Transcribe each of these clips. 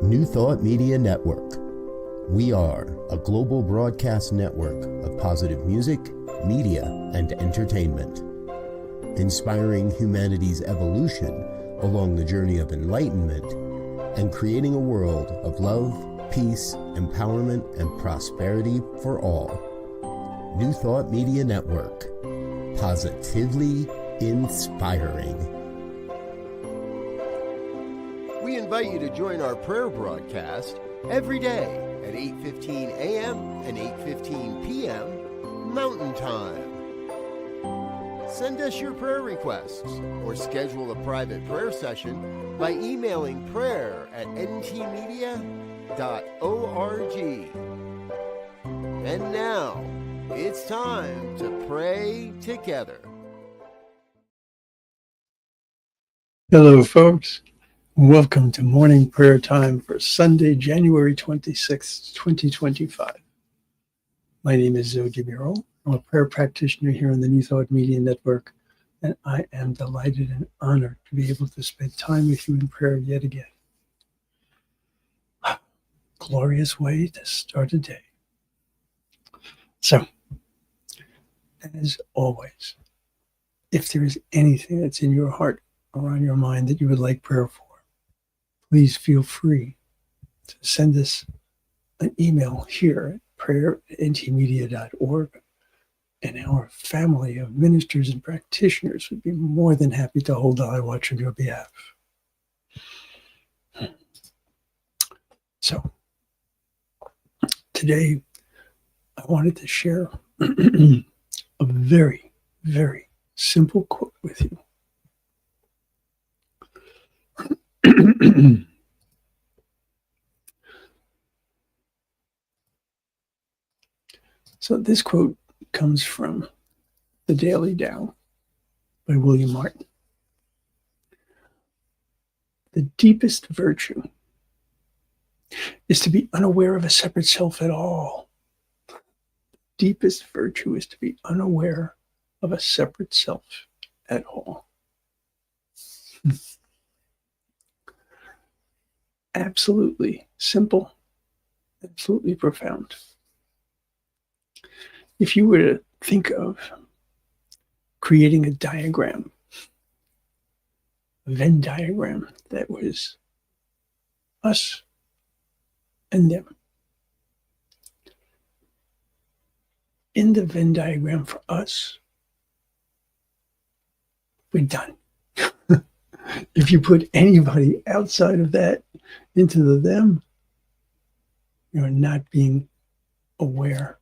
New Thought Media Network. We are a global broadcast network of positive music, media, and entertainment, inspiring humanity's evolution along the journey of enlightenment and creating a world of love, peace, empowerment, and prosperity for all. New Thought Media Network. Positively inspiring. We invite you to join our prayer broadcast every day at 8:15 a.m. and 8:15 p.m. Mountain Time. Send us your prayer requests or schedule a private prayer session by emailing prayer@ntmedia.org. And now, it's time to pray together. Hello, folks. Welcome to morning prayer time for Sunday, January 26th, 2025. My name is Muro. I'm a prayer practitioner here on the New Thought Media Network, and I am delighted and honored to be able to spend time with you in prayer yet again. Glorious way to start a day. So, as always, if there is anything that's in your heart or on your mind that you would like prayer for, please feel free to send us an email here at prayer@ntmedia.org, and our family of ministers and practitioners would be more than happy to hold the eye watch on your behalf. So, today I wanted to share a very, very simple quote with you. So this quote comes from The Daily Tao by William Martin. The deepest virtue is to be unaware of a separate self at all. The deepest virtue is to be unaware of a separate self at all. Absolutely simple, absolutely profound. If you were to think of creating a diagram, a Venn diagram that was us and them. In the Venn diagram for us, we're done. If you put anybody outside of that into the them, you're not being aware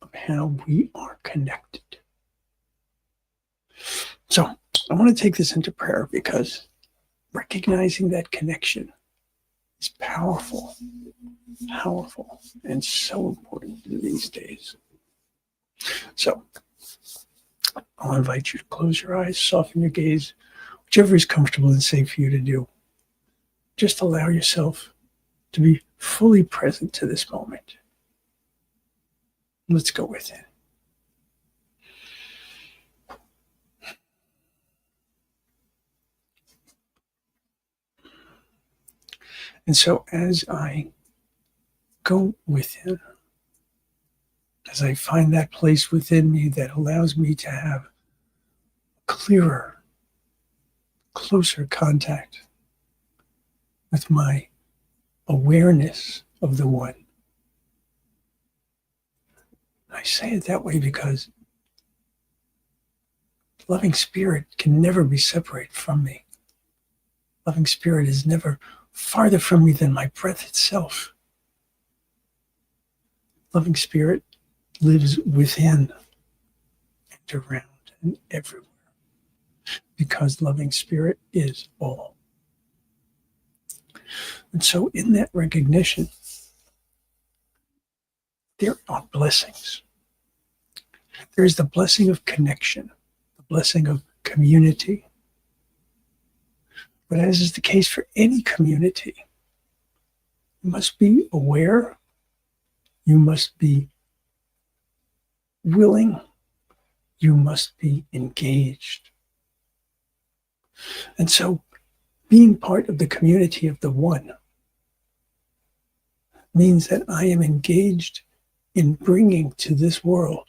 of how we are connected. So I want to take this into prayer because recognizing that connection is powerful, and so important in these days. So I'll invite you to close your eyes, soften your gaze, whichever is comfortable and safe for you to do. Just allow yourself to be fully present to this moment. Let's go with it. And so as I go within, as I find that place within me that allows me to have clearer, closer contact with my awareness of the one. I say it that way because loving spirit can never be separated from me. Loving spirit is never farther from me than my breath itself. Loving spirit lives within and around and everywhere, because loving spirit is all. And so in that recognition, there are blessings. There is the blessing of connection, the blessing of community. But as is the case for any community, you must be aware, you must be willing, you must be engaged. And so being part of the community of the one means that I am engaged in bringing to this world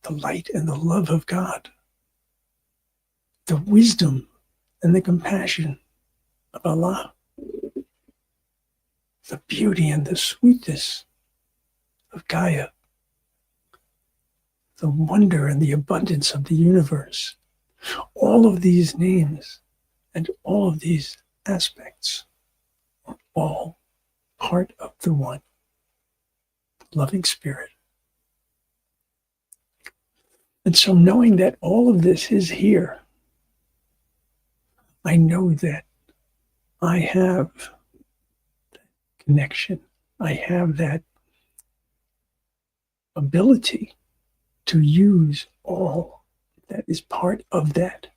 the light and the love of God, the wisdom and the compassion of Allah, the beauty and the sweetness of Gaia, the wonder and the abundance of the universe. All of these names and all of these aspects are all part of the one loving spirit. And so knowing that all of this is here, I know that I have that connection. I have that ability to use all that is part of that.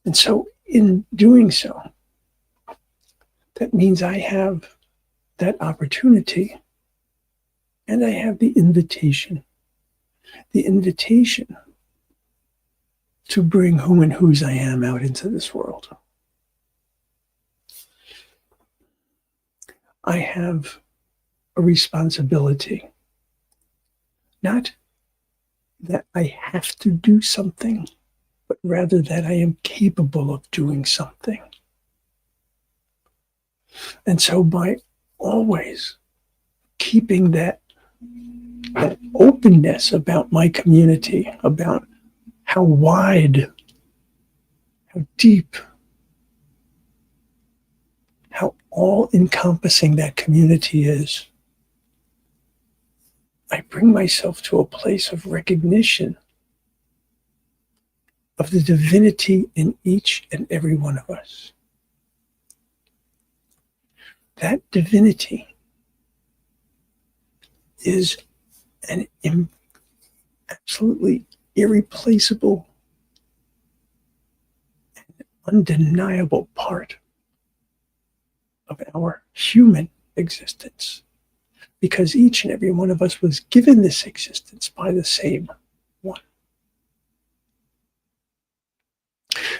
And so in doing so, that means I have that opportunity and I have the invitation to bring who and whose I am out into this world. I have a responsibility, not that I have to do something, but rather that I am capable of doing something. And so by always keeping that openness about my community, about how wide, how deep, how all-encompassing that community is, I bring myself to a place of recognition of the divinity in each and every one of us. That divinity is an absolutely irreplaceable and undeniable part of our human existence, because each and every one of us was given this existence by the same one.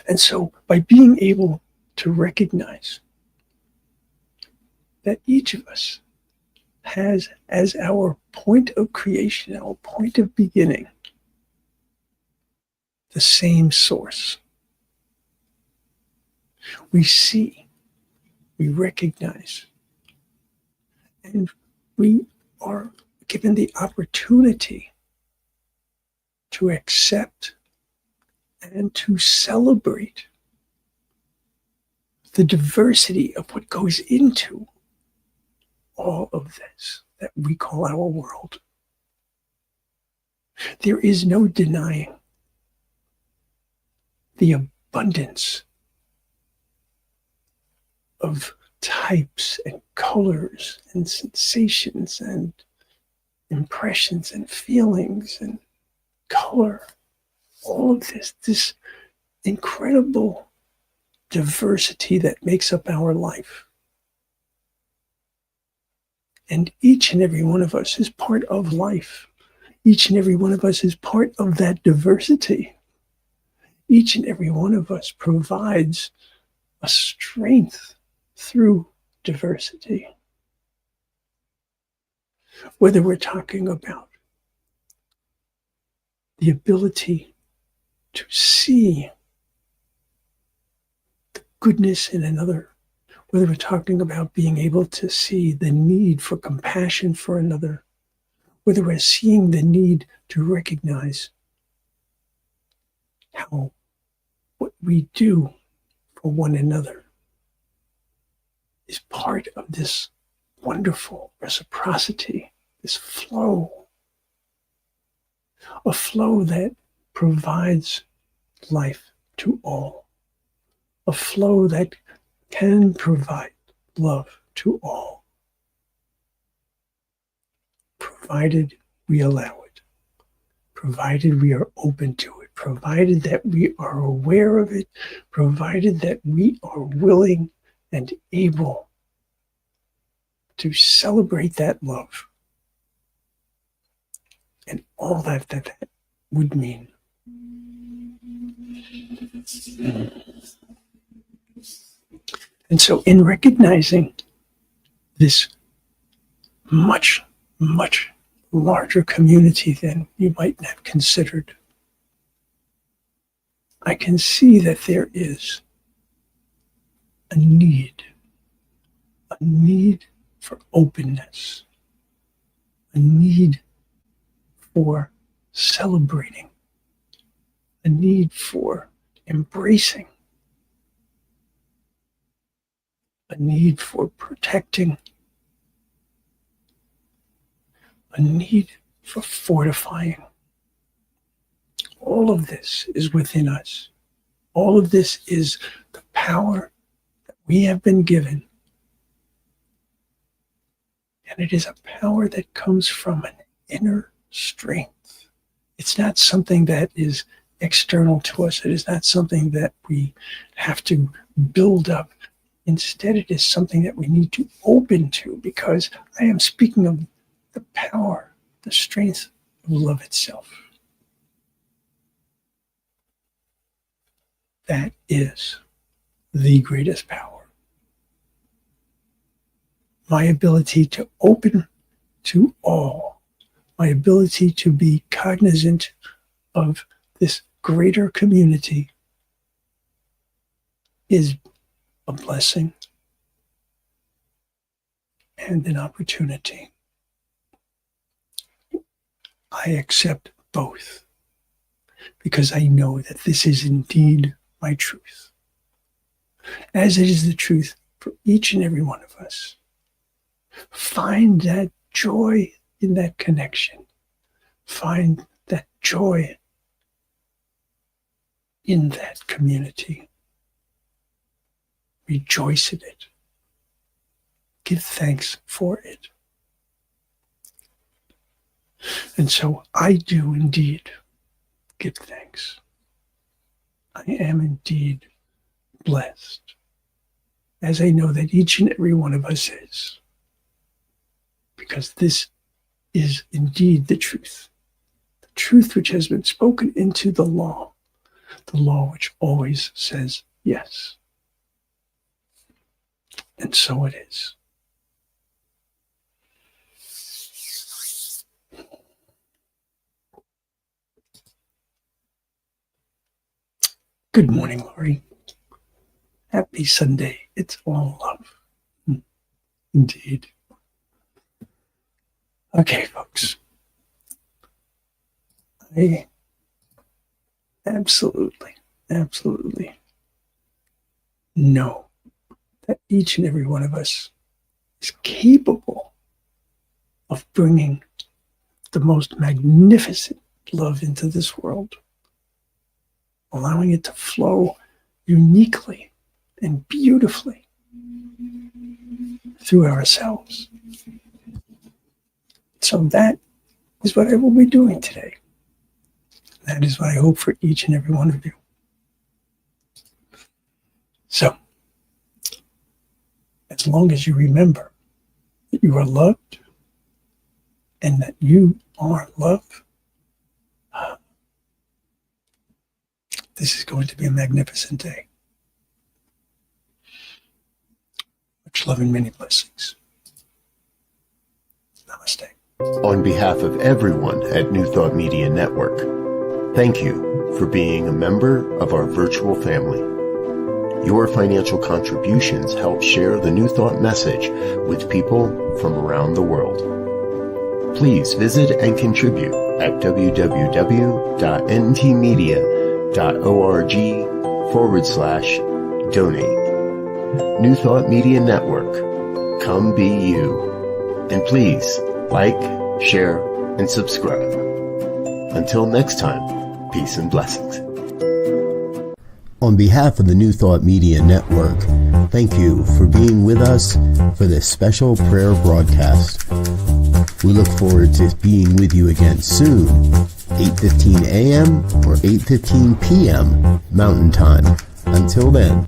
And so by being able to recognize that each of us has as our point of creation, our point of beginning, the same source. We see, we recognize, and we are given the opportunity to accept and to celebrate the diversity of what goes into all of this that we call our world. There is no denying the abundance of types and colors and sensations and impressions and feelings and color. All of this incredible diversity that makes up our life. And each and every one of us is part of life. Each and every one of us is part of that diversity. Each and every one of us provides a strength through diversity. Whether we're talking about the ability to see the goodness in another, whether we're talking about being able to see the need for compassion for another, whether we're seeing the need to recognize how what we do for one another is part of this wonderful reciprocity, this flow, a flow that provides life to all, a flow that can provide love to all, provided we allow it, provided we are open to it, provided that we are aware of it, provided that we are willing and able to celebrate that love and all that would mean. And so in recognizing this much, much larger community than you might have considered, I can see that there is a need for openness, a need for celebrating, a need for embracing, a need for protecting, a need for fortifying. All of this is within us. All of this is the power that we have been given. And it is a power that comes from an inner strength. It's not something that is external to us. It is not something that we have to build up. Instead, it is something that we need to open to, because I am speaking of the power, the strength of love itself. That is the greatest power. My ability to open to all, my ability to be cognizant of this greater community is a blessing and an opportunity. I accept both because I know that this is indeed my truth, as it is the truth for each and every one of us. Find that joy in that connection. Find that joy in that community. Rejoice in it. Give thanks for it. And so I do indeed give thanks. I am indeed blessed, as I know that each and every one of us is, because this is indeed the truth which has been spoken into the law which always says yes. And so it is. Good morning, Lori. Happy Sunday. It's all love. Indeed. Okay, folks. I absolutely know that each and every one of us is capable of bringing the most magnificent love into this world, allowing it to flow uniquely and beautifully through ourselves. So that is what I will be doing today. That is what I hope for each and every one of you. So, as long as you remember that you are loved and that you are love, this is going to be a magnificent day. Much love and many blessings. Namaste. On behalf of everyone at New Thought Media Network, thank you for being a member of our virtual family. Your financial contributions help share the New Thought message with people from around the world. Please visit and contribute at www.ntmedia.org/donate. New Thought Media Network, come be you. And please like, share, and subscribe. Until next time, peace and blessings. On behalf of the New Thought Media Network, thank you for being with us for this special prayer broadcast. We look forward to being with you again soon, 8:15 a.m. or 8:15 p.m. Mountain Time. Until then.